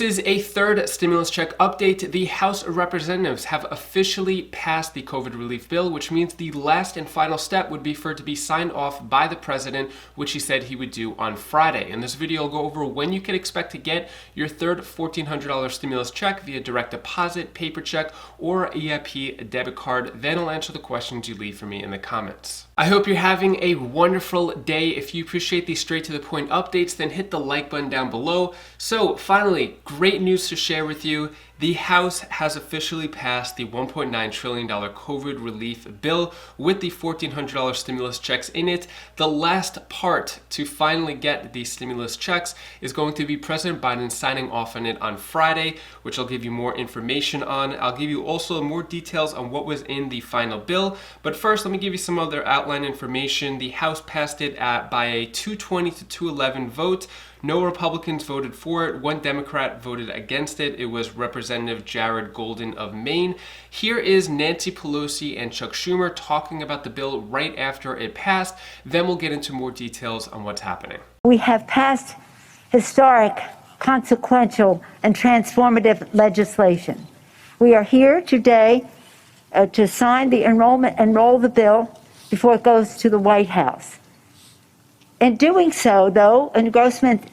is a third stimulus check update. The House of Representatives have officially passed the COVID relief bill, which means the last and final step would be for it to be signed off by the president, which he said he would do on Friday. In this video, I'll go over when you can expect to get your third $1,400 stimulus check via direct deposit, paper check, or EIP debit card. Then I'll answer the questions you leave for me in the comments. I hope you're having a wonderful day. If you appreciate these straight to the point updates, then hit the like button down below. So finally, great news to share with you. The House has officially passed the $1.9 trillion COVID relief bill with the $1,400 stimulus checks in it. The last part to finally get these stimulus checks is going to be President Biden signing off on it on Friday, which I'll give you more information on. I'll give you also more details on what was in the final bill. But first, let me give you some other outline information. The House passed it by a 220 to 211 vote. No Republicans voted for it. One Democrat voted against it. It was Representative Jared Golden of Maine. Here is Nancy Pelosi and Chuck Schumer talking about the bill right after it passed. Then we'll get into more details on what's happening. We have passed historic, consequential, and transformative legislation. We are here today to sign the enroll the bill before it goes to the White House. In doing so, though, engrossment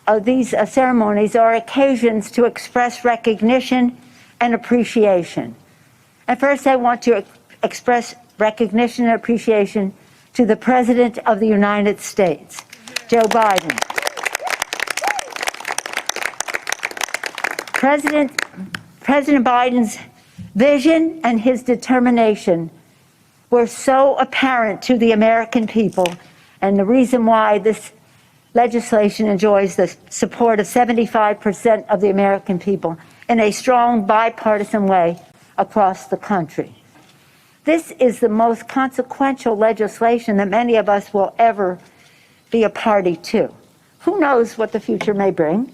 of these ceremonies are occasions to express recognition and appreciation. And first, I want to express recognition and appreciation to the President of the United States, Joe Biden. President Biden's vision and his determination were so apparent to the American people, and the reason why this legislation enjoys the support of 75% of the American people in a strong bipartisan way across the country. This is the most consequential legislation that many of us will ever be a party to. Who knows what the future may bring,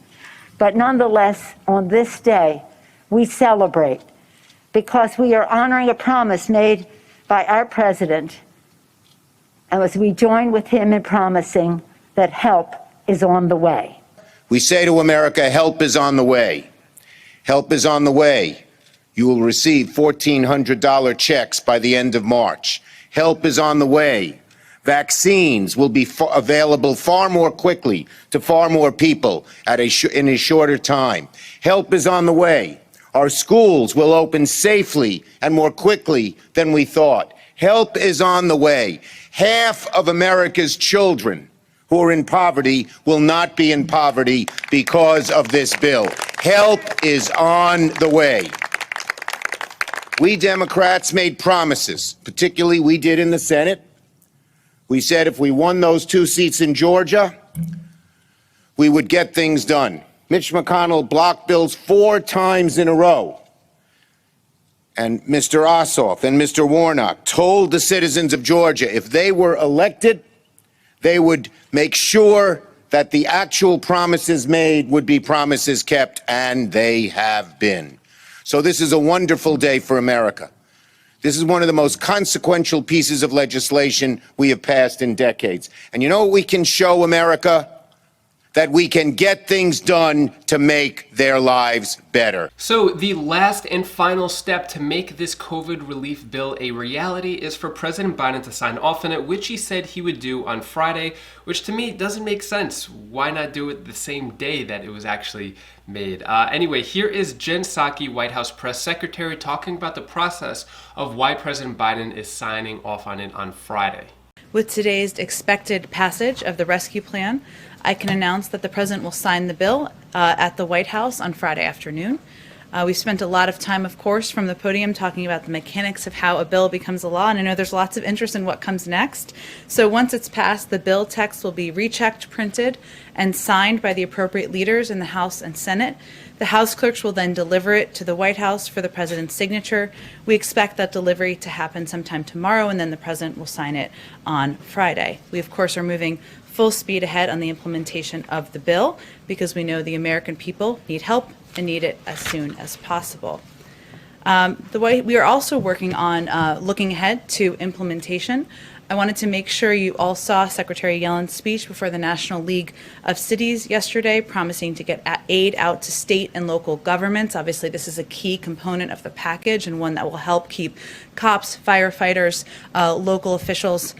but nonetheless, on this day, we celebrate because we are honoring a promise made by our president, and as we join with him in promising that help is on the way. We say to America, help is on the way. Help is on the way. You will receive $1,400 checks by the end of March. Help is on the way. Vaccines will be available far more quickly to far more people in a shorter time. Help is on the way. Our schools will open safely and more quickly than we thought. Help is on the way. Half of America's children who are in poverty will not be in poverty because of this bill. Help is on the way. We Democrats made promises, particularly we did in the Senate. We said if we won those 2 seats in Georgia, we would get things done. Mitch McConnell blocked bills 4 times in a row. And Mr. Ossoff and Mr. Warnock told the citizens of Georgia if they were elected, they would make sure that the actual promises made would be promises kept, and they have been. So this is a wonderful day for America. This is one of the most consequential pieces of legislation we have passed in decades. And you know what we can show America? That we can get things done to make their lives better. So the last and final step to make this COVID relief bill a reality is for President Biden to sign off on it, which he said he would do on Friday, which to me doesn't make sense. Why not do it the same day that it was actually made? Anyway, here is Jen Psaki, White House press secretary, talking about the process of why President Biden is signing off on it on Friday. With today's expected passage of the rescue plan, I can announce that the President will sign the bill at the White House on Friday afternoon. We spent a lot of time, of course, from the podium talking about the mechanics of how a bill becomes a law, and I know there's lots of interest in what comes next. So once it's passed, the bill text will be rechecked, printed, and signed by the appropriate leaders in the House and Senate. The House clerks will then deliver it to the White House for the President's signature. We expect that delivery to happen sometime tomorrow, and then the President will sign it on Friday. We, of course, are moving full speed ahead on the implementation of the bill because we know the American people need help and need it as soon as possible. We are also working on looking ahead to implementation I wanted to make sure you all saw Secretary Yellen's speech before the National League of Cities yesterday, promising to get aid out to state and local governments. Obviously, this is a key component of the package and one that will help keep cops, firefighters, local officials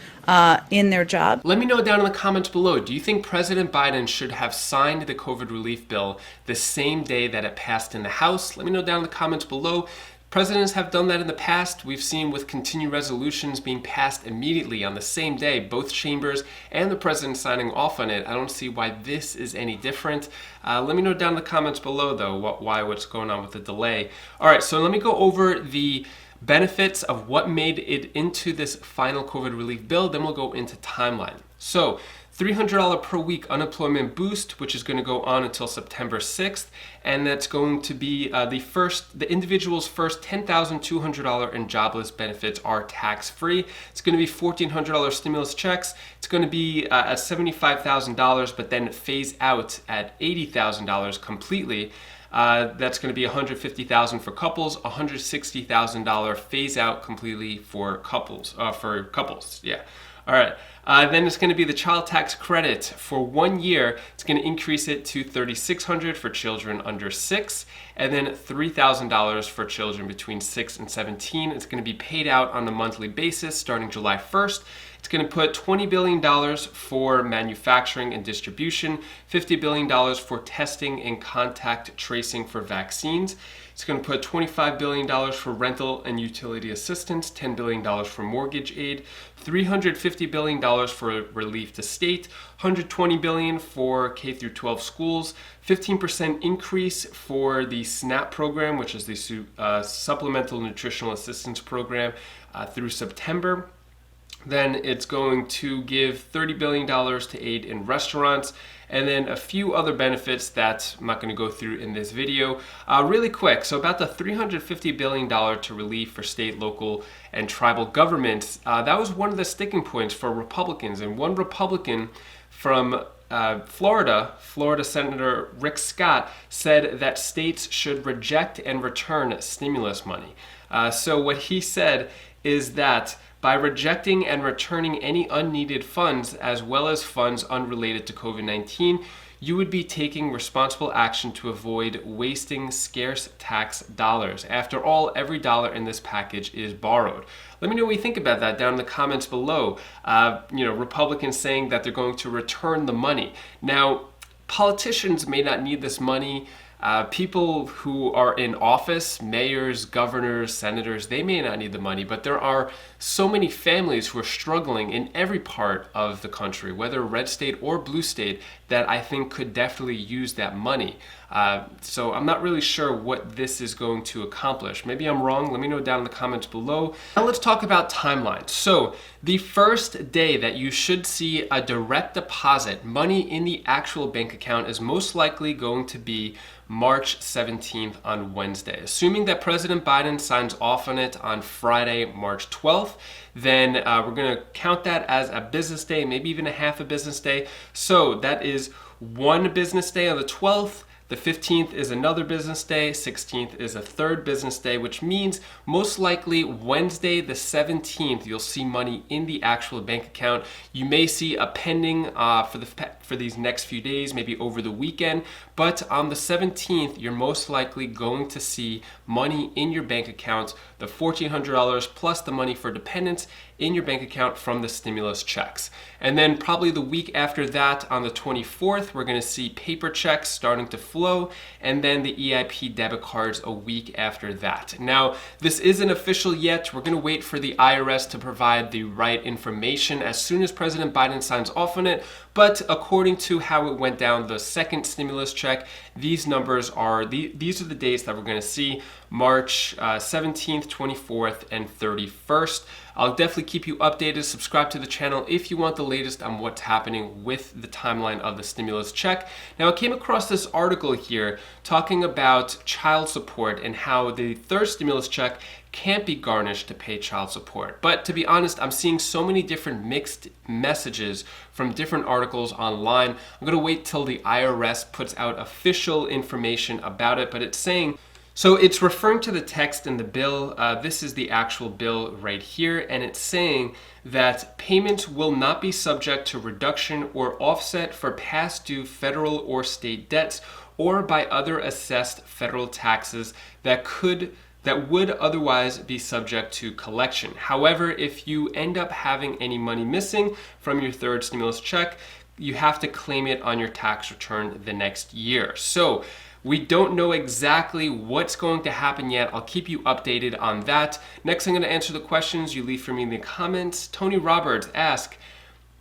in their job. Let me know down in the comments below, do you think President Biden should have signed the COVID relief bill the same day that it passed in the House? Let me know down in the comments below. Presidents have done that in the past. We've seen with continued resolutions being passed immediately on the same day, both chambers and the president signing off on it. I don't see why this is any different. Let me know down in the comments below, though, what's going on with the delay. All right, so let me go over the benefits of what made it into this final COVID relief bill. Then we'll go into timeline. So $300 per week unemployment boost, which is going to go on until September 6th, and that's going to be the individual's first $10,200 in jobless benefits are tax-free. It's going to be $1,400 stimulus checks. It's going to be at $75,000, but then phase out at $80,000 completely. That's going to be $150,000 for couples, $160,000 phase out completely for couples. Yeah. All right. Then it's going to be the child tax credit for 1 year. It's going to increase it to $3,600 for children under 6, and then $3,000 for children between 6 and 17. It's going to be paid out on a monthly basis starting July 1st. It's going to put $20 billion for manufacturing and distribution, $50 billion for testing and contact tracing for vaccines. It's going to put $25 billion for rental and utility assistance, $10 billion for mortgage aid, $350 billion for relief to state, $120 billion for K through 12 schools, 15% increase for the SNAP program, which is the Supplemental Nutritional Assistance Program, through September. Then it's going to give $30 billion to aid in restaurants, and then a few other benefits that I'm not going to go through in this video. Really quick, so about the $350 billion to relief for state, local, and tribal governments, that was one of the sticking points for Republicans. And one Republican from Florida Senator Rick Scott, said that states should reject and return stimulus money. So what he said is that by rejecting and returning any unneeded funds, as well as funds unrelated to COVID-19, you would be taking responsible action to avoid wasting scarce tax dollars. After all, every dollar in this package is borrowed. Let me know what you think about that down in the comments below. Republicans saying that they're going to return the money. Now, politicians may not need this money. People who are in office, mayors, governors, senators, they may not need the money, but there are so many families who are struggling in every part of the country, whether red state or blue state, that I think could definitely use that money. So I'm not really sure what this is going to accomplish. Maybe I'm wrong. Let me know down in the comments below. Now let's talk about timelines. So the first day that you should see a direct deposit, money in the actual bank account, is most likely going to be March 17th on Wednesday. Assuming that President Biden signs off on it on Friday, March 12th, then we're going to count that as a business day, maybe even a half a business day. So that is one business day on the 12th. The 15th is another business day, 16th is a third business day, which means most likely Wednesday the 17th, you'll see money in the actual bank account. You may see a pending for these next few days, maybe over the weekend, but on the 17th, you're most likely going to see money in your bank account, the $1,400 plus the money for dependents in your bank account from the stimulus checks. And then probably the week after that, on the 24th, we're going to see paper checks starting to flow, and then the EIP debit cards a week after that. Now, this isn't official yet. We're going to wait for the IRS to provide the right information as soon as President Biden signs off on it. But according to how it went down, the second stimulus check, these numbers are, these are the dates that we're going to see: March 17th, 24th, and 31st. I'll definitely keep you updated. Subscribe to the channel if you want the latest on what's happening with the timeline of the stimulus check. Now, I came across this article here talking about child support and how the third stimulus check can't be garnished to pay child support. But to be honest, I'm seeing so many different mixed messages from different articles online. I'm going to wait till the IRS puts out official information about it, but it's saying So it's referring to the text in the bill. This is the actual bill right here, and it's saying that payments will not be subject to reduction or offset for past due federal or state debts or by other assessed federal taxes that would otherwise be subject to collection. However, if you end up having any money missing from your third stimulus check, you have to claim it on your tax return the next year. So we don't know exactly what's going to happen yet. I'll keep you updated on that. Next, I'm going to answer the questions you leave for me in the comments. Tony Roberts asks,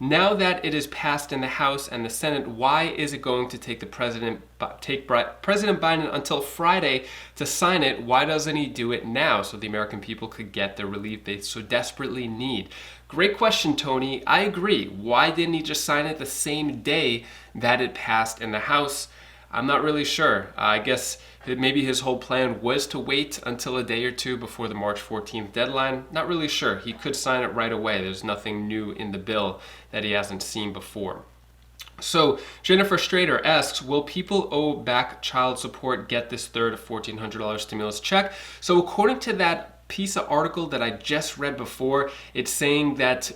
now that it is passed in the House and the Senate, why is it going to take President Biden until Friday to sign it? Why doesn't he do it now so the American people could get the relief they so desperately need? Great question, Tony. I agree. Why didn't he just sign it the same day that it passed in the House? I'm not really sure. I guess maybe his whole plan was to wait until a day or two before the March 14th deadline. Not really sure. He could sign it right away. There's nothing new in the bill that he hasn't seen before. So Jennifer Strader asks, will people owe back child support get this third $1,400 stimulus check? So according to that piece of article that I just read before, it's saying that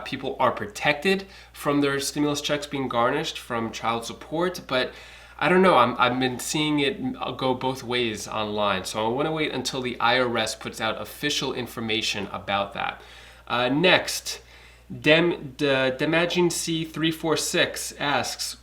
people are protected from their stimulus checks being garnished from child support, but I don't know. I've been seeing it go both ways online, so I want to wait until the IRS puts out official information about that. Next, Demagine C346 asks,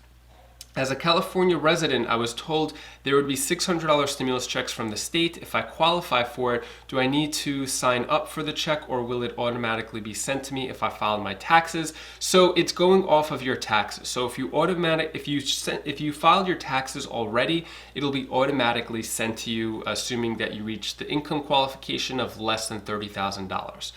as a California resident, I was told there would be $600 stimulus checks from the state. If I qualify for it, do I need to sign up for the check or will it automatically be sent to me if I filed my taxes? So it's going off of your taxes. So if you filed your taxes already, it'll be automatically sent to you, assuming that you reach the income qualification of less than $30,000.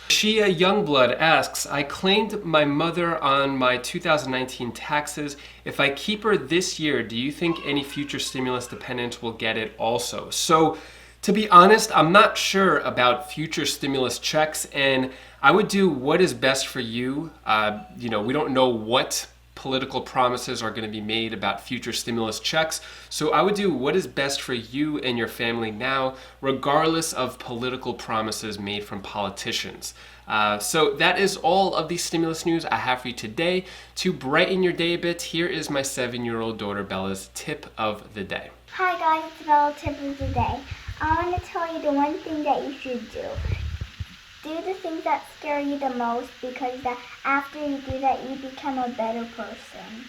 Shia Youngblood asks, I claimed my mother on my 2019 taxes. If I keep her this year, do you think any future stimulus dependents will get it also? So to be honest, I'm not sure about future stimulus checks, and I would do what is best for you. We don't know what political promises are going to be made about future stimulus checks. So I would do what is best for you and your family now, regardless of political promises made from politicians. So that is all of the stimulus news I have for you today. To brighten your day a bit, here is my 7-year-old daughter Bella's tip of the day. Hi guys, it's Bella, tip of the day. I want to tell you the one thing that you should do. Do the things that scare you the most, because after you do that, you become a better person.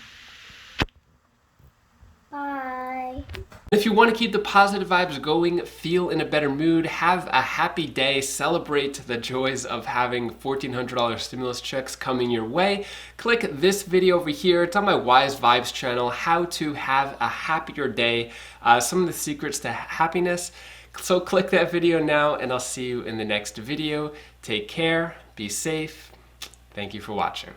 Bye. If you want to keep the positive vibes going, feel in a better mood, have a happy day, celebrate the joys of having $1,400 stimulus checks coming your way, click this video over here. It's on my Wise Vibes channel, how to have a happier day, some of the secrets to happiness. So click that video now and I'll see you in the next video. Take care, be safe. Thank you for watching.